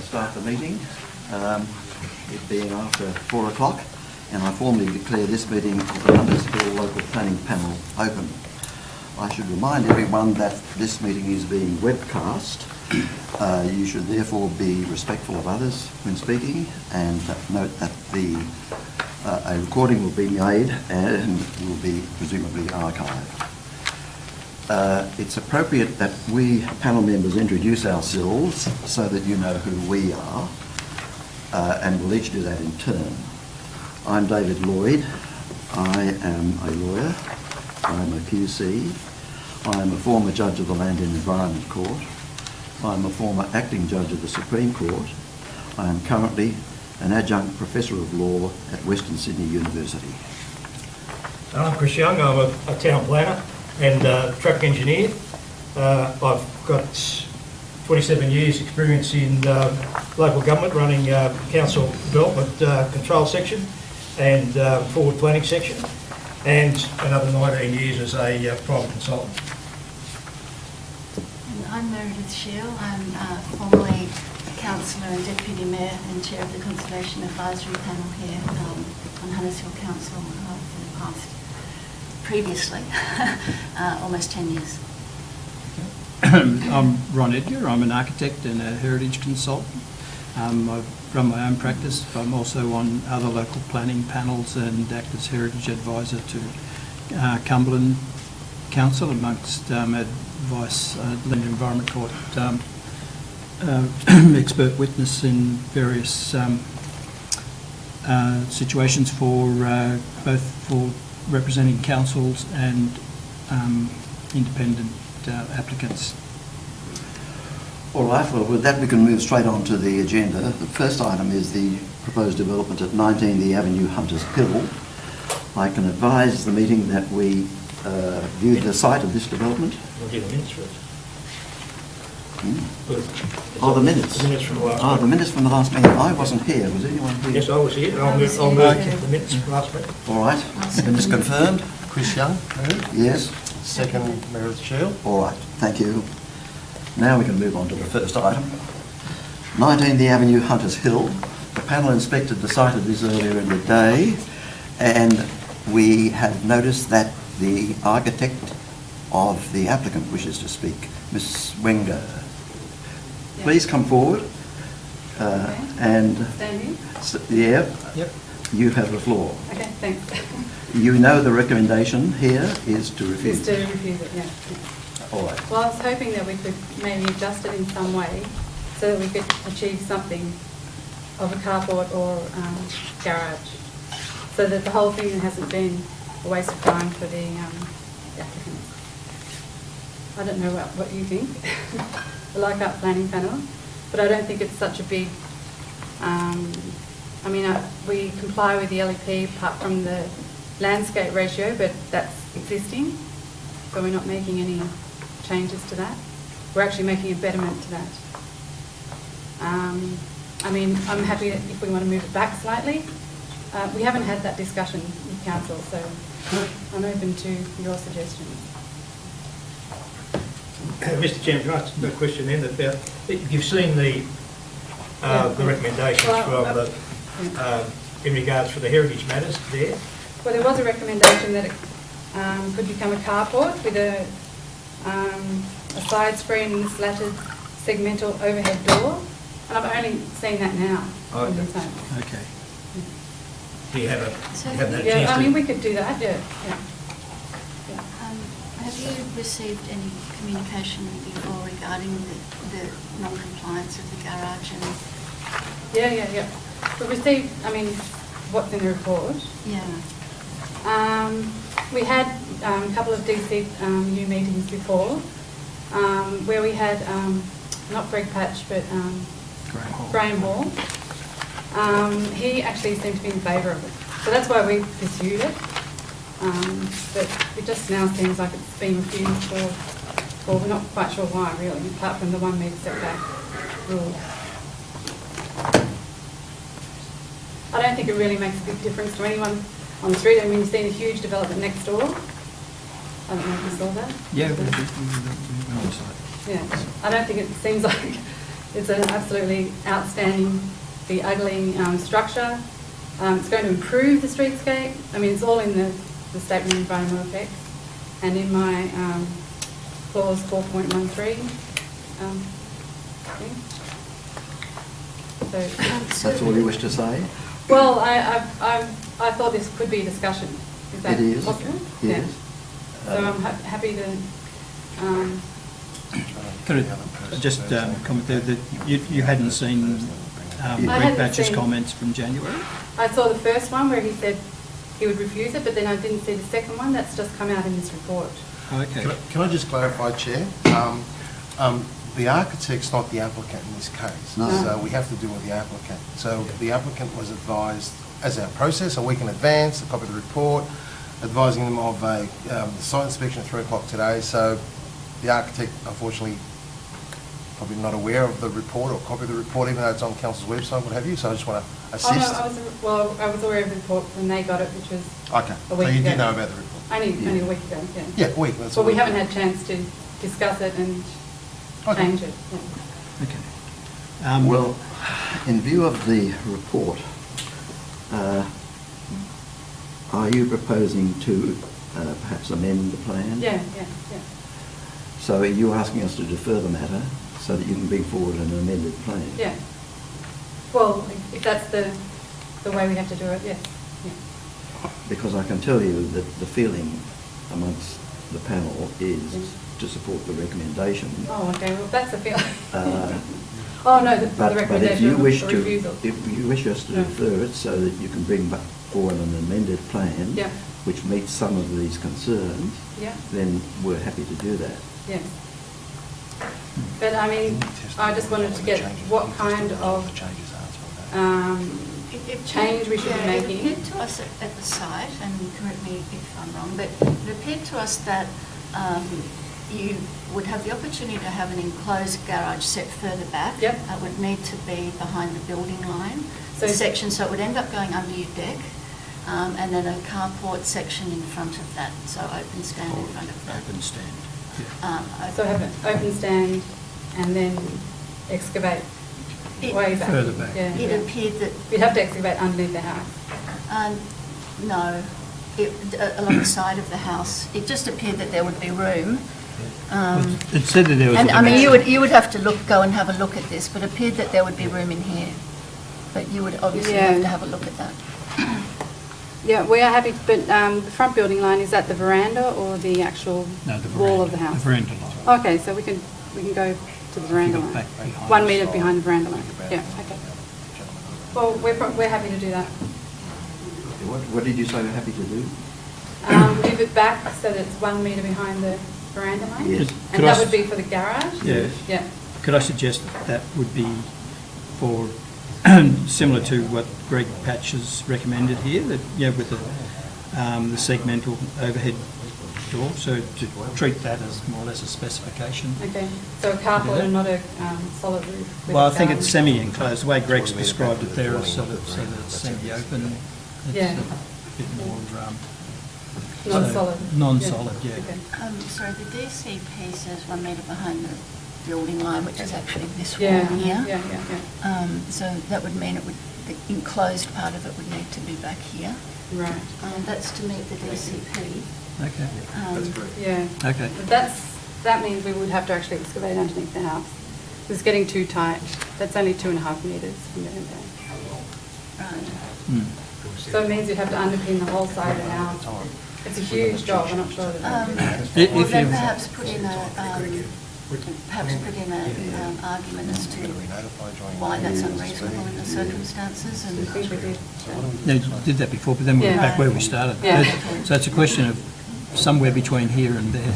start the meeting, it being after 4 o'clock, and I formally declare this meeting of the Hunters Hill Local Planning Panel open. I should remind everyone that this meeting is being webcast. You should therefore be respectful of others when speaking, and note that a recording will be made and will be presumably archived. It's appropriate that we panel members introduce ourselves so that you know who we are, and we'll each do that in turn. I'm David Lloyd. I am a lawyer. I'm a QC. I'm a former judge of the Land and Environment Court. I'm a former acting judge of the Supreme Court. I am currently an adjunct professor of law at Western Sydney University. I'm Chris Young. I'm a town planner and traffic engineer. I've got 27 years experience in local government, running council development control section and forward planning section, and another 19 years as a private consultant. I'm Meredith Shield. I'm formerly a councillor and deputy mayor and chair of the Conservation Advisory Panel here on Hunters Hill Council for the past, previously, almost 10 years. I'm Ron Edgar. I'm an architect and a heritage consultant. I run my own practice, but I'm also on other local planning panels and act as heritage advisor to Cumberland Council, amongst advice, Land Environment Court, expert witness in various situations for both for representing councils and independent applicants. All right, well, with that we can move straight on to the agenda. The first item is the proposed development at 19 The Avenue, Hunters Hill. I can advise the meeting that we viewed the site of this development. We'll do the minutes first. Oh, the minutes. The minutes from the last meeting. The minutes from the last meeting. I wasn't here. Was anyone here? Yes, I was here. I'll move the minutes from last meeting. All right. Minutes confirmed. Chris Young, Yes. second Meredith Shield. All right. Thank you. Now we can move on to the first item. 19 The Avenue, Hunters Hill. The panel inspected the site of this earlier in the day, and we have noticed that the architect of the applicant wishes to speak. Ms. Wenger, please come forward. Okay. And Standing? Yep. You have the floor. Okay, thanks. You know the recommendation here is to refuse. Just to refuse it, yeah. All right. Well, I was hoping that we could maybe adjust it in some way so that we could achieve something of a carport or garage, so that the whole thing hasn't been a waste of time for the applicants. I don't know what you think. I like our planning panel, but I don't think it's such a big... we comply with the LEP apart from the landscape ratio, but that's existing, so we're not making any changes to that. We're actually making a betterment to that. I'm happy that if we want to move it back slightly. We haven't had that discussion with council, so I'm open to your suggestions. Mr. Chairman, can I ask a question then about, you've seen the recommendations in regards for the heritage matters there? Well, there was a recommendation that it could become a carport with a side screen and a slatted segmental overhead door, and I've only seen that now. Oh, okay. Okay. Do you have that Yeah, chance we could do that, yeah. Have you received any communication before regarding the non-compliance of the garage? Yeah. We received, what's in the report. Yeah. We had a couple of DCU meetings before, where we had, not Greg Patch, but Graham Hall. He actually seemed to be in favour of it. So that's why we pursued it. But it just now seems like it's been refused for, we're not quite sure why really, apart from the 1 metre setback rule. I don't think it really makes a big difference to anyone on the street. You've seen a huge development next door. I don't know if you saw that. Yeah, we went on site. Yeah, I don't think it seems like It's an absolutely outstanding, the ugly structure. It's going to improve the streetscape. I mean, it's all in the statement of environmental effects and in my clause 4.13. Thing. So, That's all you wish to say? well, I thought this could be a discussion. Is that It is. possible? Yes. So I'm happy to. Could I just comment there that you hadn't seen Greg hadn't Batch's seen- comments from January? I saw the first one where he said he would refuse it, but then I didn't see the second one. That's just come out in this report. Okay. Can I just clarify, Chair? The architect's not the applicant in this case. No. So we have to deal with the applicant. So the applicant was advised, as our process, a week in advance, a copy of the report, advising them of a site inspection at 3 o'clock today. So the architect, unfortunately, probably not aware of the report or copy of the report, even though it's on council's website, what have you. So I just want to assist. Oh, no, I was aware of the report when they got it, which was Okay. a So week you ago. did know about the report? Only a week ago, yeah. Yeah, a week. That's But a we week. haven't had a chance to discuss it and Okay. change it. Yeah. Okay. Well, in view of the report, are you proposing to perhaps amend the plan? Yeah. So are you asking us to defer the matter so that you can bring forward an amended plan? Yeah. Well, if that's the way we have to do it, yes. Yeah. Because I can tell you that the feeling amongst the panel is to support the recommendation. Oh, okay, well, that's a feeling. Uh, Oh, no, the But if recommendation you of wish the to, refusal. if you wish us to No. defer it so that you can bring back forward an amended plan Yeah. which meets some of these concerns, Yeah, then we're happy to do that. yes. But I mean, I just wanted to get what kind of change we should be It making. appeared to us at the site, and correct me if I'm wrong, but it appeared to us that you would have the opportunity to have an enclosed garage set further back. Yep. That would need to be behind the building line So- section, so it would end up going under your deck, and then a carport section in front of that, so open stand in front of that. Open stand. Yeah. So have an open stand and then excavate It- way back. Further back. Yeah. It appeared that You'd have to excavate underneath the house. No, along the side of the house. It just appeared that there would be room. It said that there was. And a I mean, dimension. you would have to go and have a look at this, but it appeared that there would be room in here. But you would obviously Yeah. have to have a look at that. Yeah, we are happy, but the front building line, is that the veranda or the actual No, the wall of the veranda. house? The veranda line. Okay, so we can go to the veranda You got line. back behind 1 the metre side. behind the veranda line. Yeah, okay. Well, we're happy to do that. What did you say you're happy to do? Move it back so that it's 1 metre behind the veranda line? Yes. Could And I that s- would be for the garage? Yes. Yeah. Could I suggest that would be for, similar to what Greg Patch has recommended here, that, with the segmental overhead door, so to treat that as more or less a specification. Okay, so a carport and not a solid roof? with Well, I think it's garden. semi-enclosed, the way Greg's described it there is so that it's semi-open. It's Yeah. a bit more, Non-solid? Non-solid, yeah. Okay. Sorry, the DCP says 1 metre behind the building line, which is actually this wall Yeah, here. yeah. So that would mean the enclosed part of it would need to be back here. Right, That's to meet the DCP. Okay, yeah. okay. But that means we would have to actually excavate underneath the house. It's getting too tight. That's only 2.5 metres from the end. Hmm. So it means you'd have to underpin the whole side of the house. It's a huge job, I'm not sure that. If Well, then you- perhaps put in an argument as to why that's unreasonable in the circumstances, I and think we did. Yeah, you did that before, but then we're Yeah. back where we started. Yeah. So it's a question of somewhere between here and there.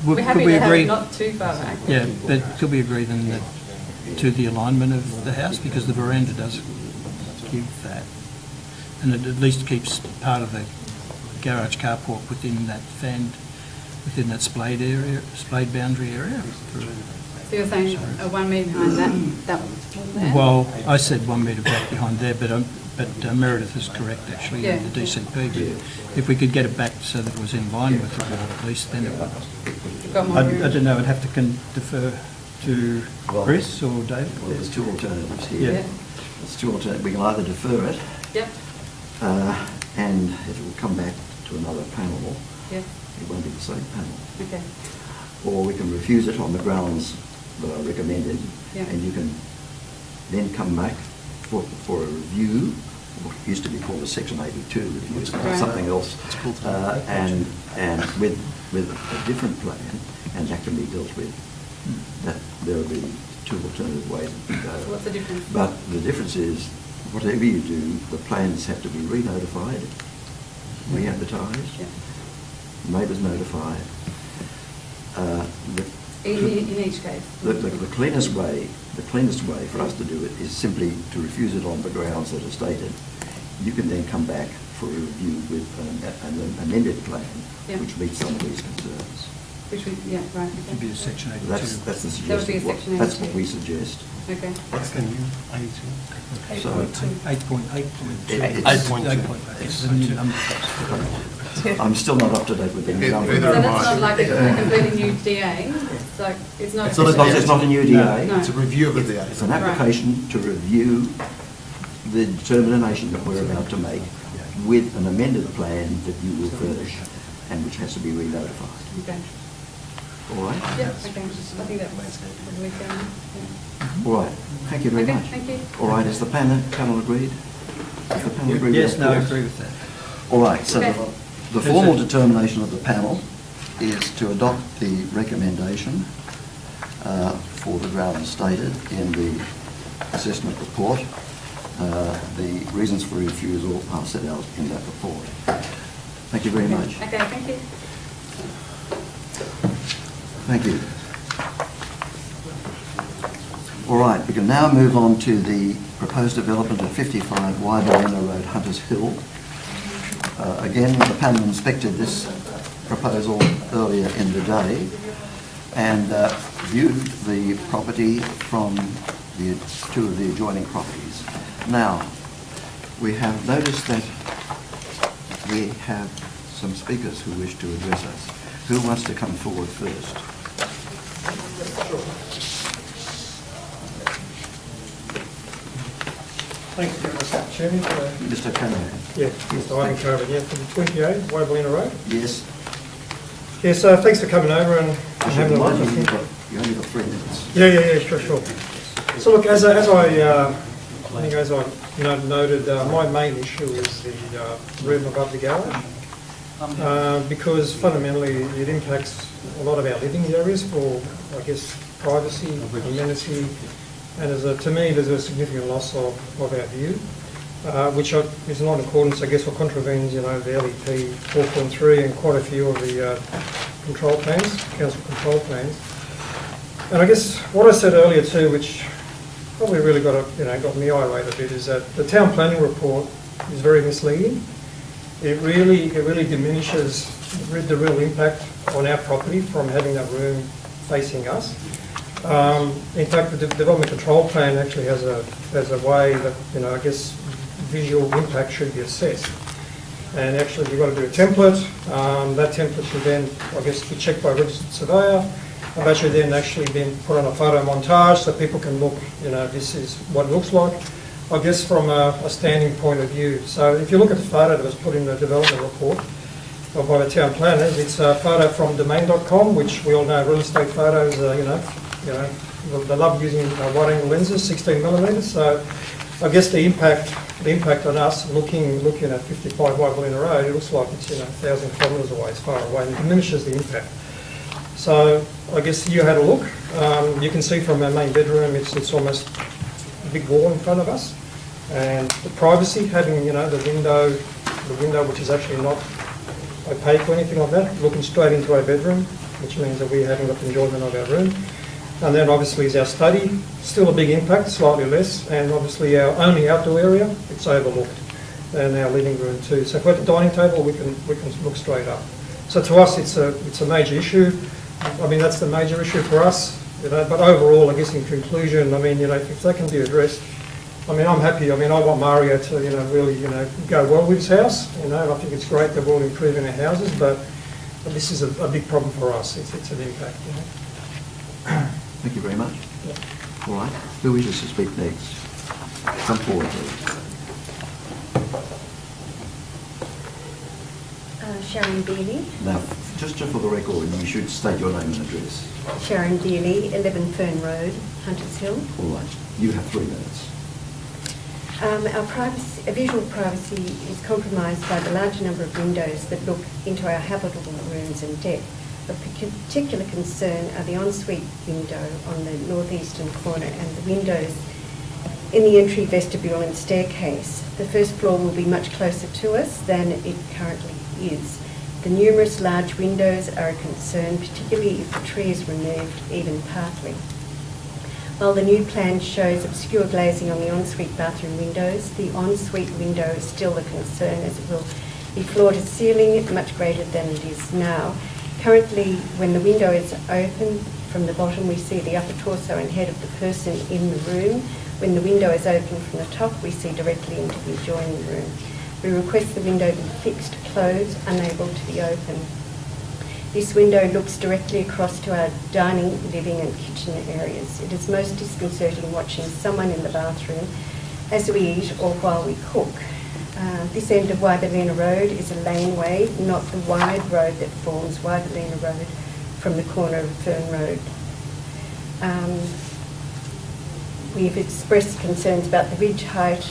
We're happy Could we to have it agree? not too far back. Yeah, but could we agree then that to the alignment of the house, because the veranda does give that, and it at least keeps part of the garage carport within that splayed area, splayed boundary area. So you're saying a 1 metre behind that one there? Well, I said 1 metre back behind there, but Meredith is correct actually, Yeah. the DCP. If we could get it back so that it was in line with the wall at least, then it would. You've got more I room. don't know, I'd have to defer to Well- Chris or David? Well, there's two alternatives Yeah. here. Yeah. There's two alternatives. We can either defer it, Yep, and it will come back to another panel. yep, It won't be the same panel. okay, Or we can refuse it on the grounds that are recommended, Yeah. and you can then come back for a review, what used to be called a Section 82 review, it's called Right. something else, It's called and with a different plan, and that can be dealt with. That there will be two alternative ways to go. so what's the difference? But the difference is, whatever you do, the plans have to be re-notified, re-advertised, Yeah. neighbours notified. In each case? The cleanest way for us to do it is simply to refuse it on the grounds that are stated. You can then come back for a review with an amended plan, Yeah. which meets some of these concerns. Which we, yeah, right, It'd be okay. a Section 82. That's the That would be a suggestion. Section That's what 82. we suggest. Okay, What's the new 82? So 8.8.2. It's- 8.2. It's the new number. I'm still not up to date with the new number. Neither so am that's I. not like a completely new DA, it's like, it's not. It's not a Because it's not a new DA. No. It's a review of the DA. It's an application to review the determination that we're about to make with an amended plan that you will furnish and which has to be re-notified. Okay, All right? yeah, okay, I think that's probably fair enough, All right. Thank you very Okay, much. thank you. All right, is the panel agreed? Is the panel agreed? Yes, with no, I that? agree with that. All right, so Okay. the formal determination of the panel is to adopt the recommendation for the grounds stated in the assessment report. The reasons for refusal are set out in that report. Thank you very Okay. much. Okay, thank you. Thank you. All right, we can now move on to the proposed development of 55 Wyberina Road, Hunters Hill. Again, the panel inspected this proposal earlier in the day and viewed the property from the two of the adjoining properties. Now, we have noticed that we have some speakers who wish to address us. Who wants to come forward first? Thanks very much, Chairman. Mr. Canavan? Yeah, Mr. Ivan Carver, yeah, from 28 Wyberina Road. Yes. Yes, thanks for coming over and I should having a look. remind I you, think. you only got 3 minutes. Yeah, sure. So look, as I noted, my main issue is the room above the garage, because fundamentally it impacts a lot of our living areas for, I guess, privacy, amenity, and to me, there's a significant loss of our view, which is not in accordance, I guess, or contravenes, the LEP 4.3 and quite a few of the control plans, council control plans. And I guess what I said earlier too, which probably really got me irate a bit, is that the town planning report is very misleading. It really diminishes the real impact on our property from having that room facing us. In fact, the development control plan actually has a way that, I guess visual impact should be assessed. And actually we've got to do a template. That template should then, I guess, be checked by a registered surveyor. And that should then actually been put on a photo montage so people can look, this is what it looks like, I guess, from a standing point of view. So if you look at the photo that was put in the development report by the town planners, it's a photo from domain.com, which we all know real estate photos, they love using wide-angle lenses, 16 millimetres. So I guess the impact on us looking at 55 Wyberina Road, it looks like it's 1,000 kilometres away, it's far away, and it diminishes the impact. So I guess you had a look. You can see from our main bedroom, it's almost a big wall in front of us, and the privacy, having the window which is actually not opaque or anything like that, looking straight into our bedroom, which means that we're having the enjoyment of our room. And then obviously is our study, still a big impact, slightly less, and obviously our only outdoor area, it's overlooked, and our living room too. So if we're at the dining table, we can look straight up. So to us, it's a major issue. I mean, that's the major issue for us, but overall, I guess in conclusion, I mean, if that can be addressed, I mean, I'm happy. I mean, I want Mario to, really, go well with his house. I think it's great that we're all improving our houses, but this is a big problem for us. It's an impact, Thank you very much. All right. Who wishes to speak next? Come forward, please. Sharon Bealey. Now, just for the record, you should state your name and address. Sharon Bealey, 11 Fern Road, Hunters Hill. All right. You have 3 minutes. Our visual privacy is compromised by the large number of windows that look into our habitable rooms and deck. Of particular concern are the ensuite window on the northeastern corner and the windows in the entry vestibule and staircase. The first floor will be much closer to us than it currently is. The numerous large windows are a concern, particularly if the tree is removed, even partly. While the new plan shows obscure glazing on the ensuite bathroom windows, the ensuite window is still a concern as it will be floor to ceiling, much greater than it is now. Currently, when the window is open from the bottom, we see the upper torso and head of the person in the room. When the window is open from the top, we see directly into the adjoining room. We request the window be fixed, closed, unable to be open. This window looks directly across to our dining, living and kitchen areas. It is most disconcerting watching someone in the bathroom as we eat or while we cook. This end of Wyberlina Road is a laneway, not the wide road that forms Wyberlina Road from the corner of Fern Road. We've expressed concerns about the ridge height,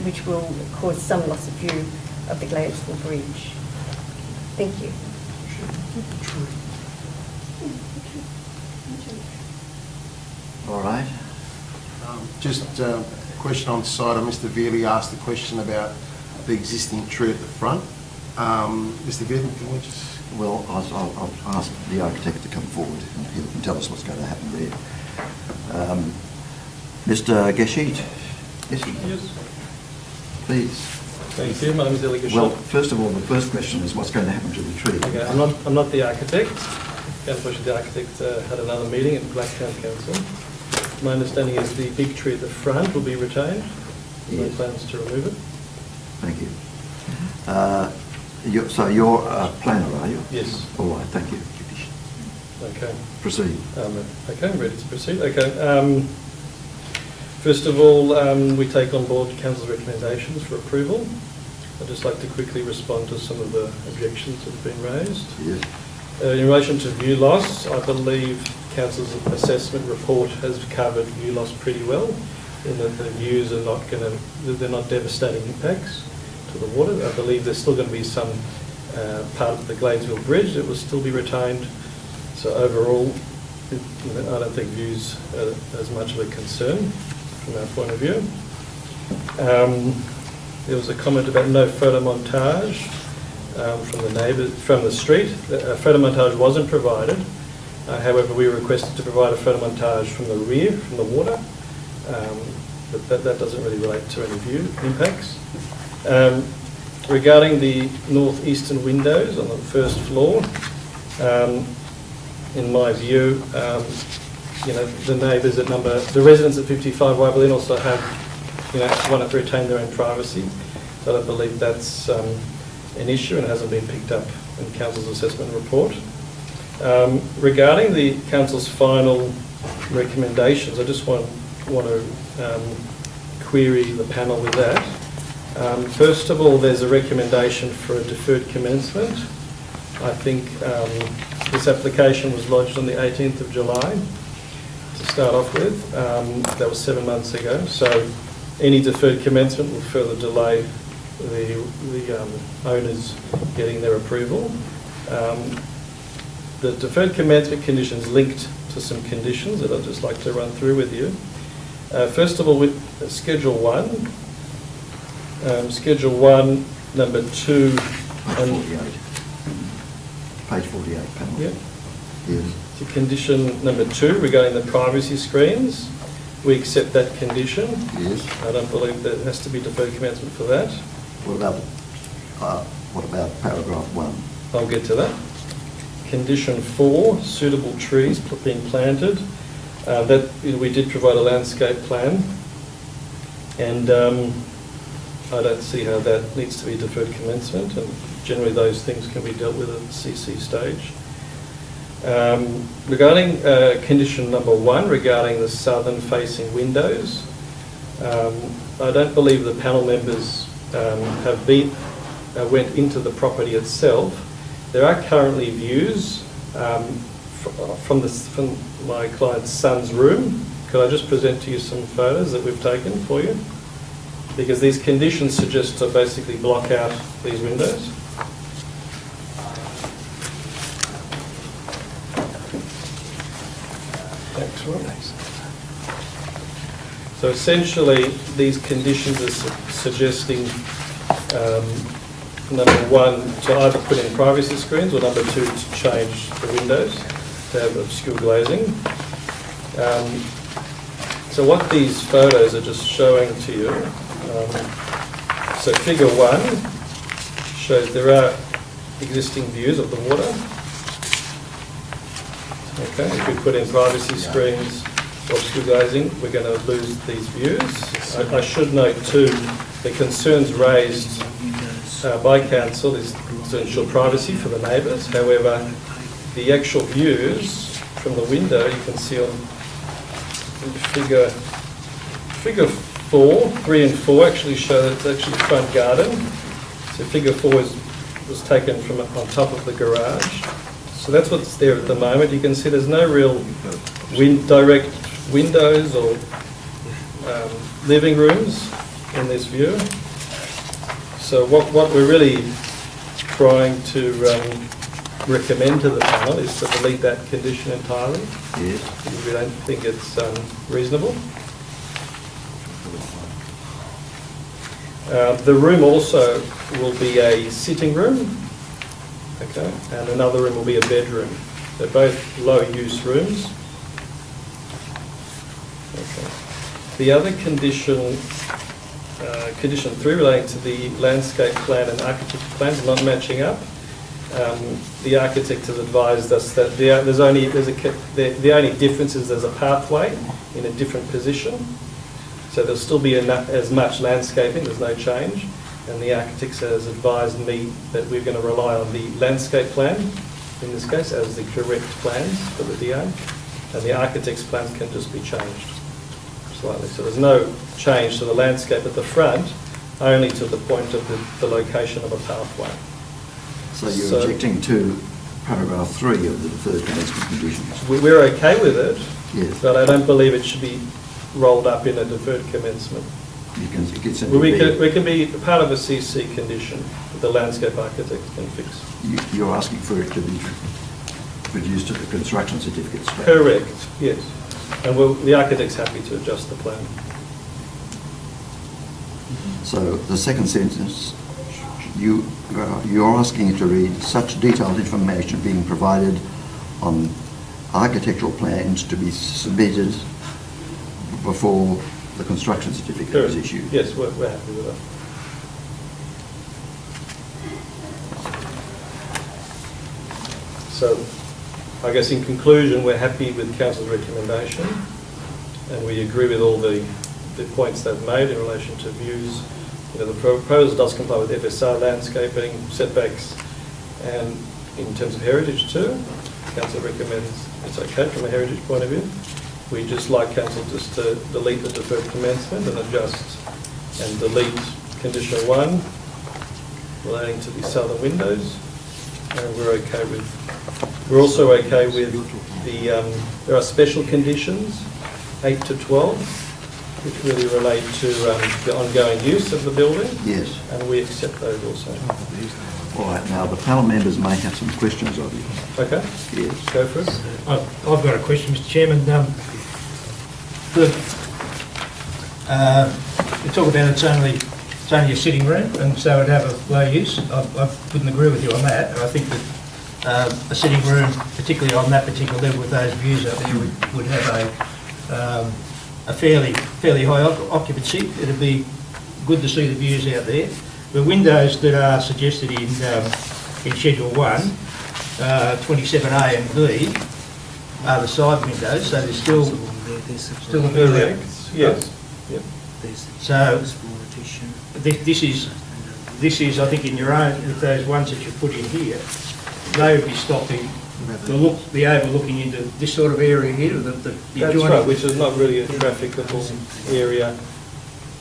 which will cause some loss of view of the Gladesville Bridge. Thank you. All right. Just a question on the side. Mr. Veerley asked a question about the existing tree at the front. Mr. Veerley, can we just... Well, I'll ask the architect to come forward and he can tell us what's going to happen there. Mr. Geshit? Yes. Please. Thank you. My name is Eli Geshit. Well, first of all, the first question is what's going to happen to the tree? Okay, I'm not the architect. Unfortunately, the architect had another meeting at Blacktown Council. My understanding is the big tree at the front will be retained. No Yes. plans to remove it. Thank you. So you're a planner, are you? Yes. All right, thank you. Okay. Proceed. Okay, I'm ready to proceed. Okay. First of all, we take on board Council's recommendations for approval. I'd just like to quickly respond to some of the objections that have been raised. Yes. In relation to view loss, I believe Council's assessment report has covered view loss pretty well, in that the views are not they're not devastating impacts to the water. I believe there's still going to be some part of the Gladesville Bridge that will still be retained. So overall, I don't think views are as much of a concern from our point of view. There was a comment about no photo montage from the neighbours, from the street. A photo montage wasn't provided. However, we requested to provide a photo montage from the rear, from the water. But that doesn't really relate to any view impacts. Regarding the northeastern windows on the first floor, in my view, the neighbours at the residents at 55 Wyberlin also have, want to retain their own privacy. So I don't believe that's an issue and hasn't been picked up in Council's assessment report. Regarding the Council's final recommendations, I just want to query the panel with that. First of all, there's a recommendation for a deferred commencement. I think this application was lodged on the 18th of July to start off with. That was 7 months ago. So any deferred commencement will further delay the owners getting their approval. The deferred commencement conditions linked to some conditions that I'd just like to run through with you. First of all, with Schedule 1, Schedule 1, number 2, and 48. Page 48, panel. Yep. Yes. To condition number 2 regarding the privacy screens, we accept that condition. Yes. I don't believe there has to be deferred commencement for that. What about paragraph 1? I'll get to that. Condition 4, suitable trees being planted. That we did provide a landscape plan, and I don't see how that needs to be deferred commencement, and generally those things can be dealt with at the CC stage. Regarding condition number 1, regarding the southern facing windows, I don't believe the panel members went into the property itself. There are currently views from my client's son's room. Could I just present to you some photos that we've taken for you? Because these conditions suggest to basically block out these windows. So essentially, these conditions are suggesting, number 1, to either put in privacy screens, or number 2, to change the windows to have obscure glazing. So what these photos are just showing to you, so figure 1 shows there are existing views of the water. Okay, if we put in privacy screens or obscure glazing, we're going to lose these views. I should note too, the concerns raised by council is to ensure privacy for the neighbours. However, the actual views from the window, you can see on figure 4, 3 and 4 actually show that it's actually the front garden. So figure 4 was taken from on top of the garage. So that's what's there at the moment. You can see there's no real direct windows or living rooms in this view. So what we're really trying to recommend to the panel is to delete that condition entirely. Yes. Because we don't think it's reasonable. The room also will be a sitting room, okay, and another room will be a bedroom. They're both low-use rooms. Okay. The other condition, condition 3, relating to the landscape plan and architecture plans not matching up. The architect has advised us that the only difference is there's a pathway in a different position. So there'll still be as much landscaping, there's no change. And the architect has advised me that we're going to rely on the landscape plan, in this case, as the correct plans for the DA. And the architect's plans can just be changed slightly. So there's no change to the landscape at the front, only to the point of the location of a pathway. So you're objecting to paragraph 3 of the deferred commencement conditions? We're okay with it, yes, but I don't believe it should be rolled up in a deferred commencement. You can, it can simply We can be part of a CC condition that the landscape architect can fix. You're asking for it to be reduced to the construction certificates? Correct, yes. And the architect's happy to adjust the plan. So the second sentence, you're asking it to read such detailed information being provided on architectural plans to be submitted before the construction certificate is issued. Yes, we're happy with that. So, I guess in conclusion, we're happy with Council's recommendation, and we agree with all the points they've made in relation to views. You know, the proposal does comply with FSR landscaping, setbacks, and in terms of heritage too. Council recommends it's okay from a heritage point of view. We just like Council just to delete the deferred commencement and adjust and delete condition 1 relating to the southern windows. And we're also okay with there are special conditions, 8 to 12, which really relate to the ongoing use of the building. Yes. And we accept those also. All right, now the panel members may have some questions of you. Okay. Yes. Go for it. I've got a question, Mr. Chairman. You talk about it's only a sitting room, and so it'd have a low use. I wouldn't agree with you on that. And I think that a sitting room, particularly on that particular level with those views up there, would have a fairly high occupancy. It'd be good to see the views out there. The windows that are suggested in Schedule 1, 27A and B, are the side windows, so there's still a bit of... Yes. Yep. So this is, I think, in your own, with those ones that you put in here, they would be stopping the overlooking into this sort of area here, the That's adjoining. right, which is not really a trafficable area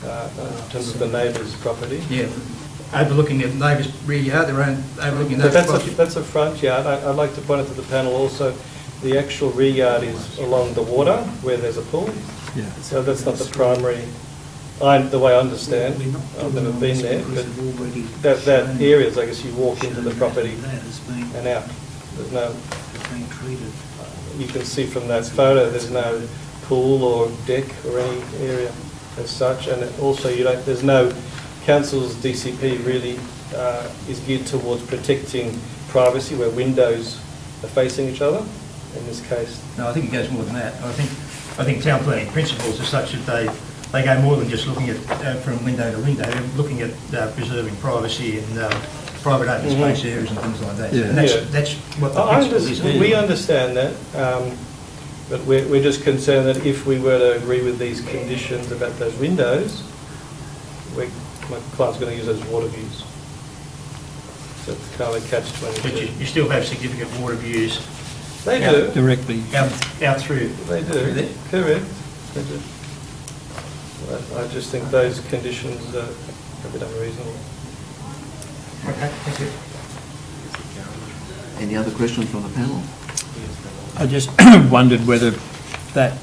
in terms of the neighbour's property. Yeah, overlooking the neighbour's rear yard, their own, overlooking But those that's properties. that's a front yard. I'd like to point it to the panel also. The actual rear yard is along the water where there's a pool. Yeah. So that's not the primary, the way I understand. I've never been there, but that area is, I guess you walk into the property and out. There's no, you can see from that photo, there's no pool or deck or any area as such. And also there's no, council's DCP really is geared towards protecting privacy where windows are facing each other. In this case, No, I think it goes more than that. I think town planning principles are such that they go more than just looking at from window to window. They're looking at preserving privacy and private open space areas and things like that. Yeah. And that's what the principle is. we understand that, but we're just concerned that if we were to agree with these conditions about those windows, my client's going to use those water views. So it's kind of a But catch-22. you still have significant water views They Yeah. do. Directly. out through. They do. Through there. Correct. They do. I just think those conditions are a bit unreasonable. Okay, thank you. Any other questions from the panel? I just wondered whether that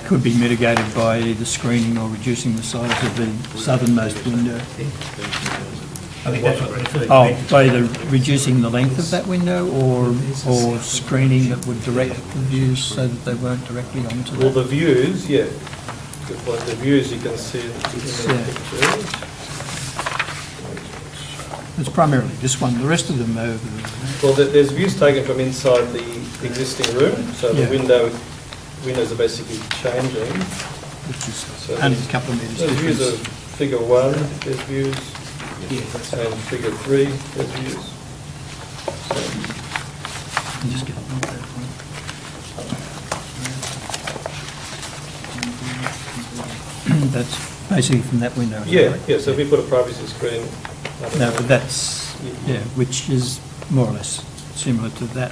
could be mitigated by either screening or reducing the size of the southernmost window. I think that's what we're referring to. Oh, by either reducing the length of that window or screening that would direct the views so that they weren't directly onto Well, that. the views, yeah. Good point. The views you can see in the Yeah. pictures. It's primarily this one, the rest of them over. Well, there's views taken from inside the existing room, so the Yeah. windows are basically changing. Which is So only a couple of metres There's views of difference. figure 1, therethere's views, and figure 3, there's views. Just get That's basically from that window. is that Yeah, right? yeah, so if we put a privacy screen. I don't No, know. but that's, yeah, which is more or less similar to that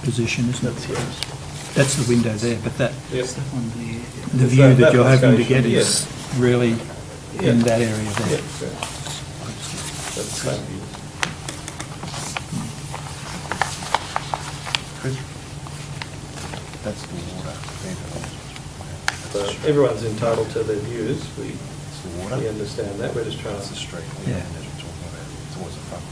position, isn't That's it? yours. That's the window there, but that, Yep. the It's view that that you're hoping to location, get is really Yeah. in that area Yeah, there. yeah. That's the same view. Chris? That's the water. So everyone's entitled to their views, we It's the water. we understand that, we're just trying That's the to... street. Yeah. As we're talking about, towards the front.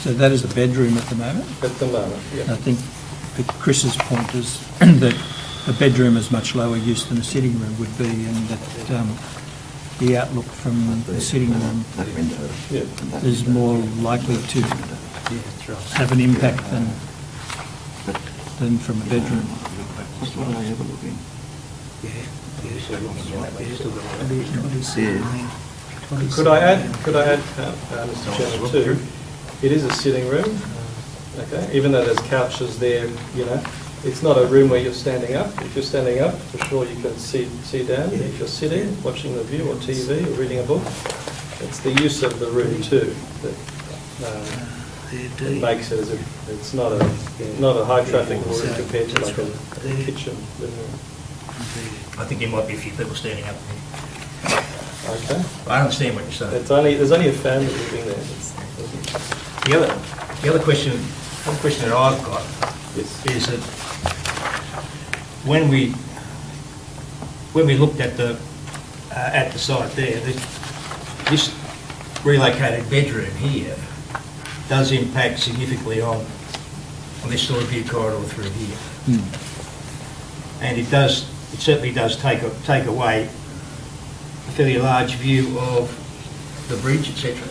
So that is a bedroom at the moment. At the moment, I yeah. think that Chris's point is that a bedroom is much lower use than a sitting room would be, and that the outlook from the sitting room That window. Yeah. and that is window. more likely to have an impact than from a bedroom. What are they overlooking? Yeah. Could I add, Mr. Chairman, too? It is a sitting room, okay, even though there's couches there, it's not a room where you're standing up. If you're standing up, for sure you can see down. If you're sitting, watching the view or TV or reading a book, it's the use of the room too that makes it as if it's not a high traffic room compared to like a kitchen living room. I think there might be a few people standing up there. Okay. I understand what you're saying. There's only a family living there. The other question that I've got is that when we looked at the site there, this relocated bedroom here does impact significantly on this sort of view corridor through here, and it certainly does take away a fairly large view of the bridge, etc.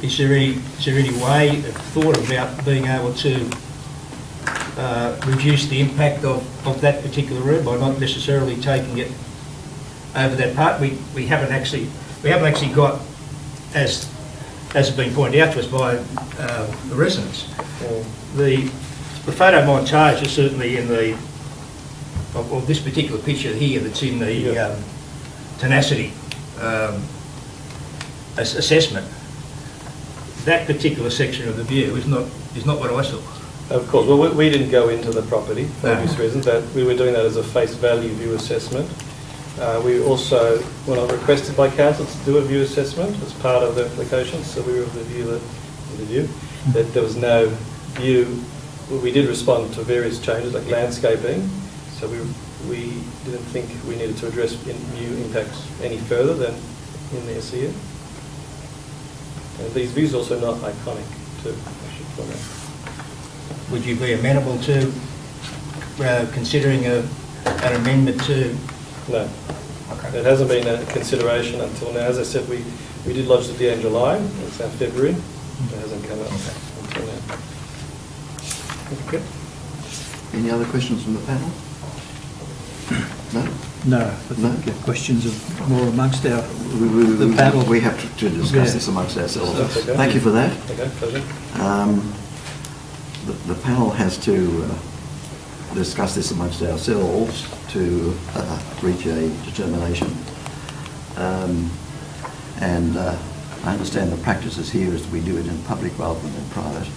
Is there any way of thought about being able to reduce the impact of that particular room by not necessarily taking it over that part? We haven't actually got, as has been pointed out to us by the residents, the photo montage is certainly in the of this particular picture here that's in the tenacity assessment. that particular section of the view is not what I saw. Of course, well, we didn't go into the property for No. obvious reasons, but we were doing that as a face value view assessment. We also were not requested by council to do a view assessment as part of the application, so we were of the view that there was no view. We did respond to various changes like landscaping, so we didn't think we needed to address view impacts any further than in the SEU. And these views are also not iconic too, I should point out. Would you be amenable to considering an amendment to? No. Okay. It hasn't been a consideration until now. As I said, we did lodge it at the end of July. It's now February. It hasn't come up until now. Okay. Any other questions from the panel? No? No, I think No? questions are more amongst the We panel. We have to discuss Yeah. this amongst ourselves. That's okay. Thank you for that. Okay, pleasure. The panel has to discuss this amongst ourselves to reach a determination. And I understand the practices here is we do it in public rather than in private,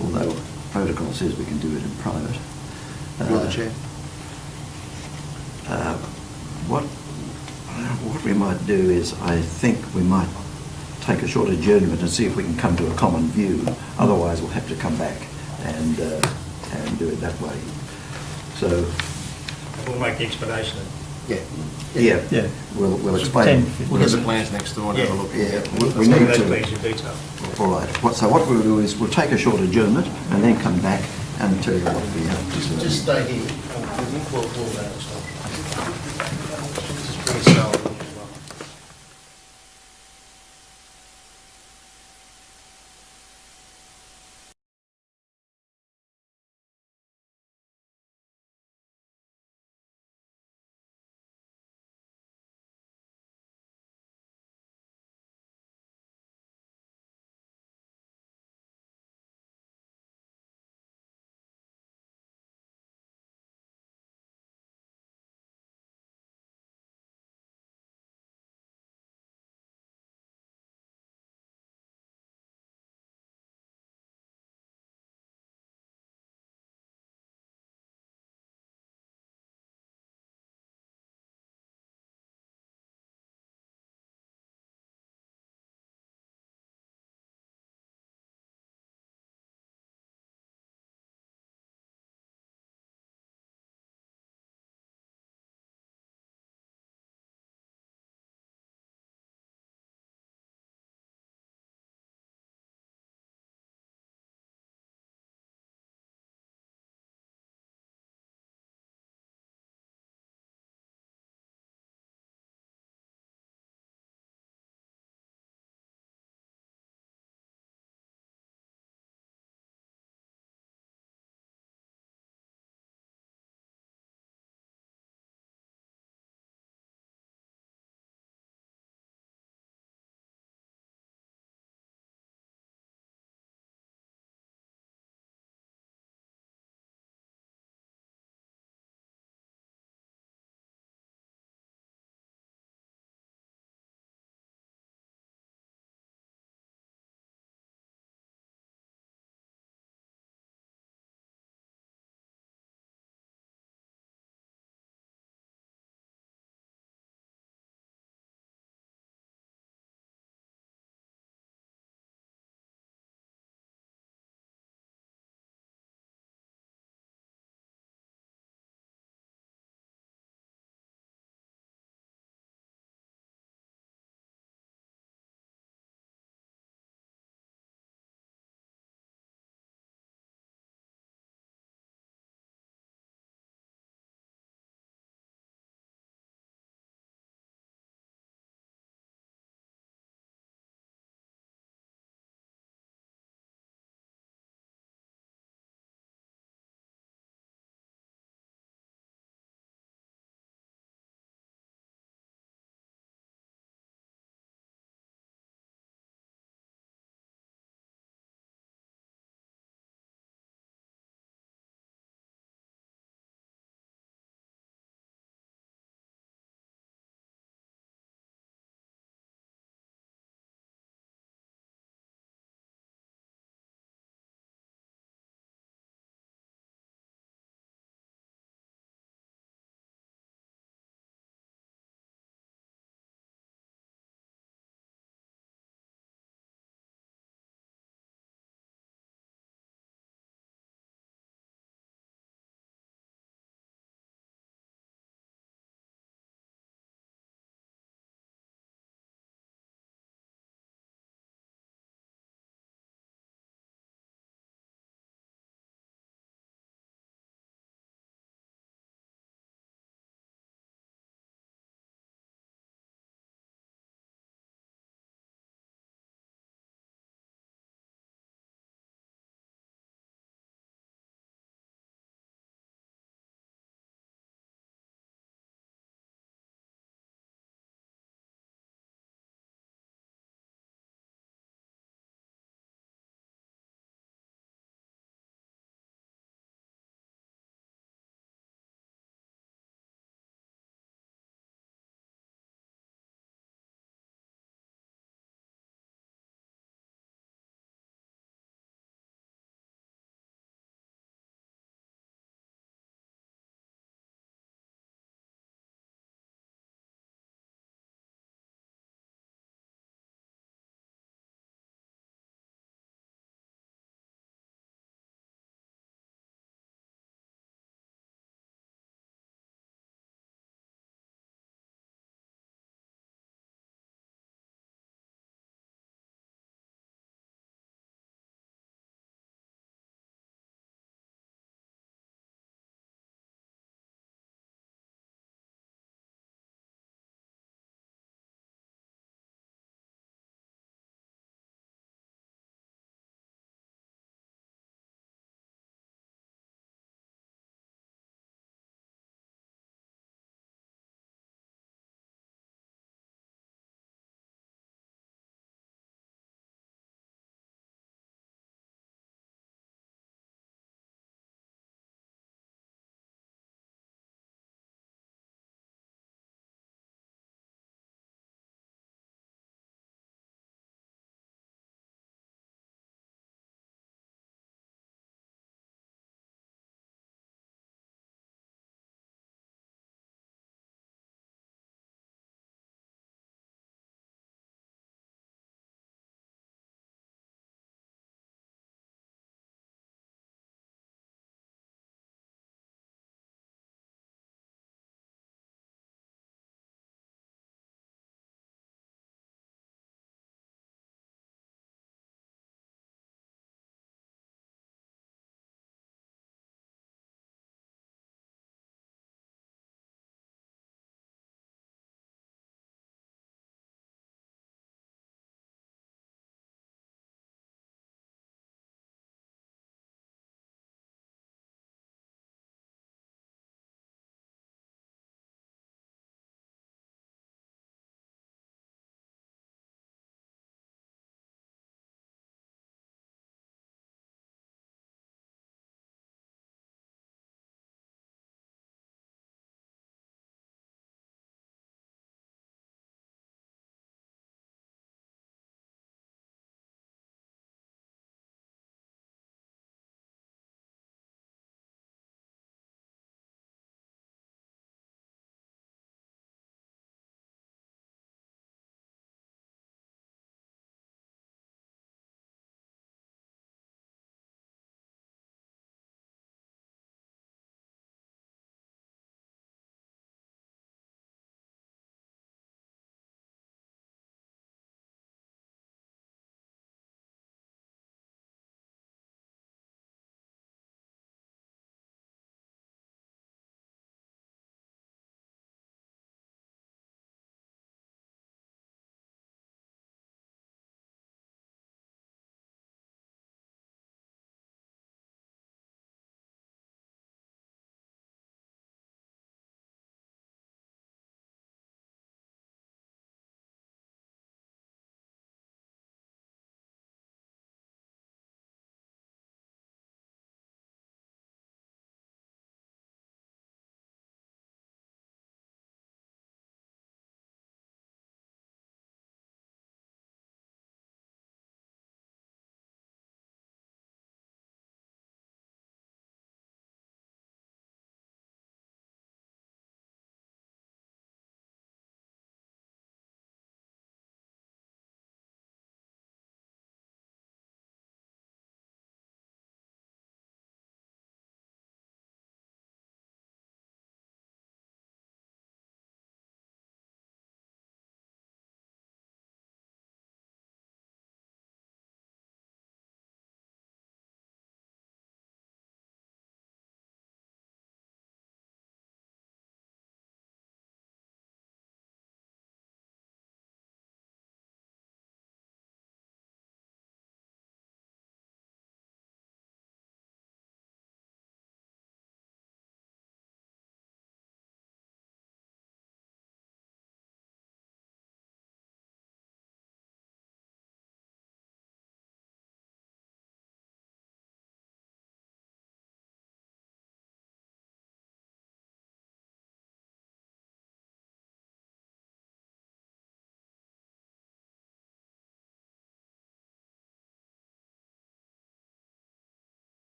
although protocol says we can do it in private. You're the chair. What we might do is, I think we might take a short adjournment and see if we can come to a common view. Otherwise, we'll have to come back and do it that way. So, We'll make the explanation. Yeah. yeah, we'll explain. We'll get the plans next door and have a look. Yeah, Yeah. we need Those to. things in detail. All right. So what we'll do is we'll take a short adjournment and then come back and tell you what we have to say. Just stay here. We'll Just bring yourself.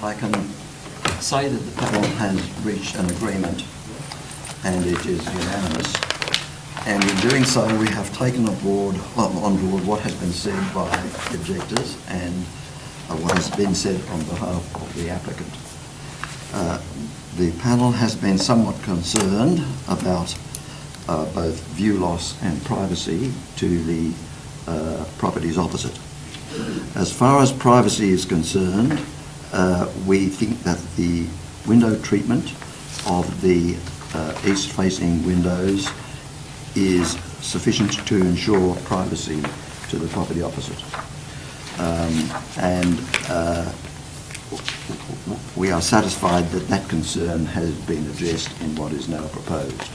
I can say that the panel has reached an agreement and it is unanimous. And in doing so, we have taken on board what has been said by the objectors and what has been said on behalf of the applicant. The panel has been somewhat concerned about both view loss and privacy to the properties opposite. As far as privacy is concerned, we think that the window treatment of the east-facing windows is sufficient to ensure privacy to the property opposite. We are satisfied that that concern has been addressed in what is now proposed.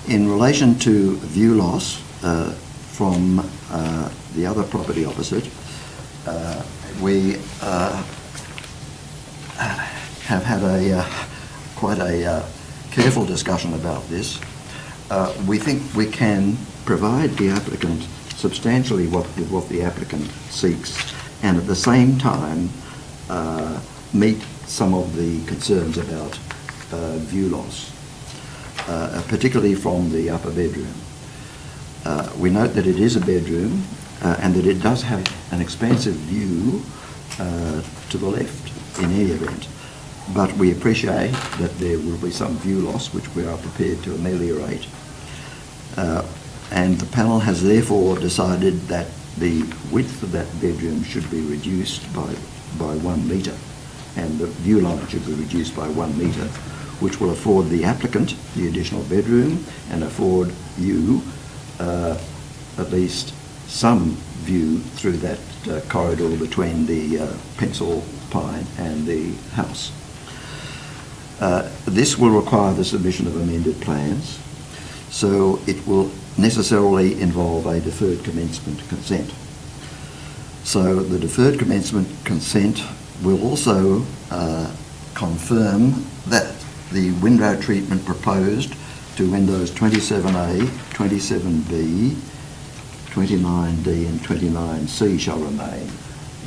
In relation to view loss from the other property opposite, we have had quite a careful discussion about this. We think we can provide the applicant substantially what the applicant seeks, and at the same time meet some of the concerns about view loss, particularly from the upper bedroom. We note that it is a bedroom and that it does have an expansive view to the left in any event, but we appreciate that there will be some view loss which we are prepared to ameliorate. And the panel has therefore decided that the width of that bedroom should be reduced by 1 metre, and the view line should be reduced by 1 metre, which will afford the applicant the additional bedroom and afford you at least some view through that corridor between the pencil pine and the house. This will require the submission of amended plans, so it will necessarily involve a deferred commencement consent. So the deferred commencement consent will also confirm that the window treatment proposed to windows 27A, 27B, 29D and 29C shall remain.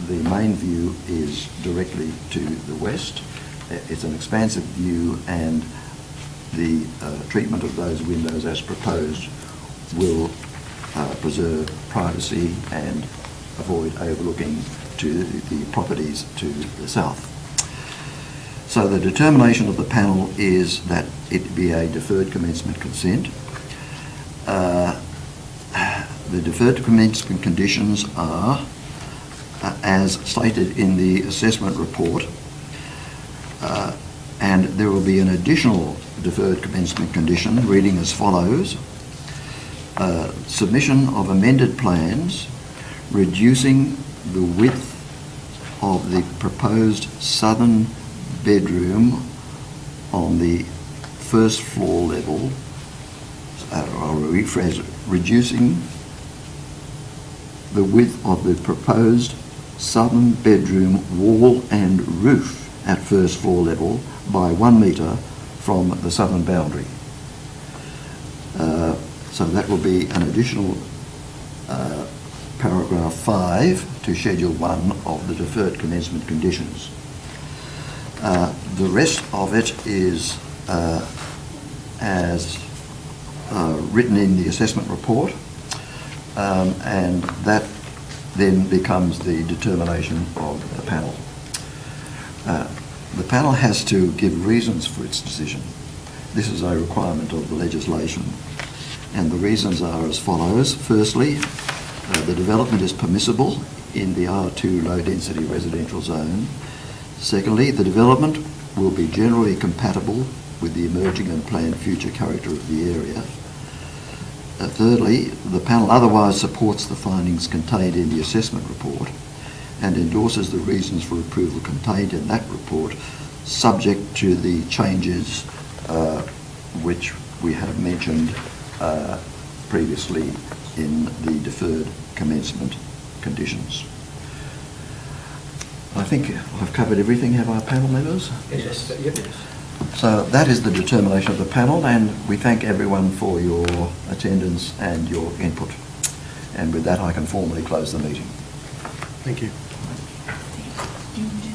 The main view is directly to the west. It's an expansive view, and the treatment of those windows as proposed will preserve privacy and avoid overlooking to the properties to the south. So the determination of the panel is that it be a deferred commencement consent. The deferred commencement conditions are, as stated in the assessment report, and there will be an additional deferred commencement condition reading as follows: submission of amended plans reducing the width of the proposed southern bedroom on the first floor level, I'll rephrase it, reducing the width of the proposed southern bedroom wall and roof at first floor level by 1 metre from the southern boundary. So that will be an additional paragraph 5 to Schedule 1 of the deferred commencement conditions. The rest of it is as written in the assessment report, and that then becomes the determination of the panel. The panel has to give reasons for its decision. This is a requirement of the legislation, and the reasons are as follows. Firstly, the development is permissible in the R2 low-density residential zone. Secondly, the development will be generally compatible with the emerging and planned future character of the area. Thirdly, the panel otherwise supports the findings contained in the assessment report and endorses the reasons for approval contained in that report, subject to the changes which we have mentioned previously in the deferred commencement conditions. I think I've covered everything, have our panel members? Yes. Yep. So that is the determination of the panel, and we thank everyone for your attendance and your input. And with that, I can formally close the meeting. Thank you. Do you want to do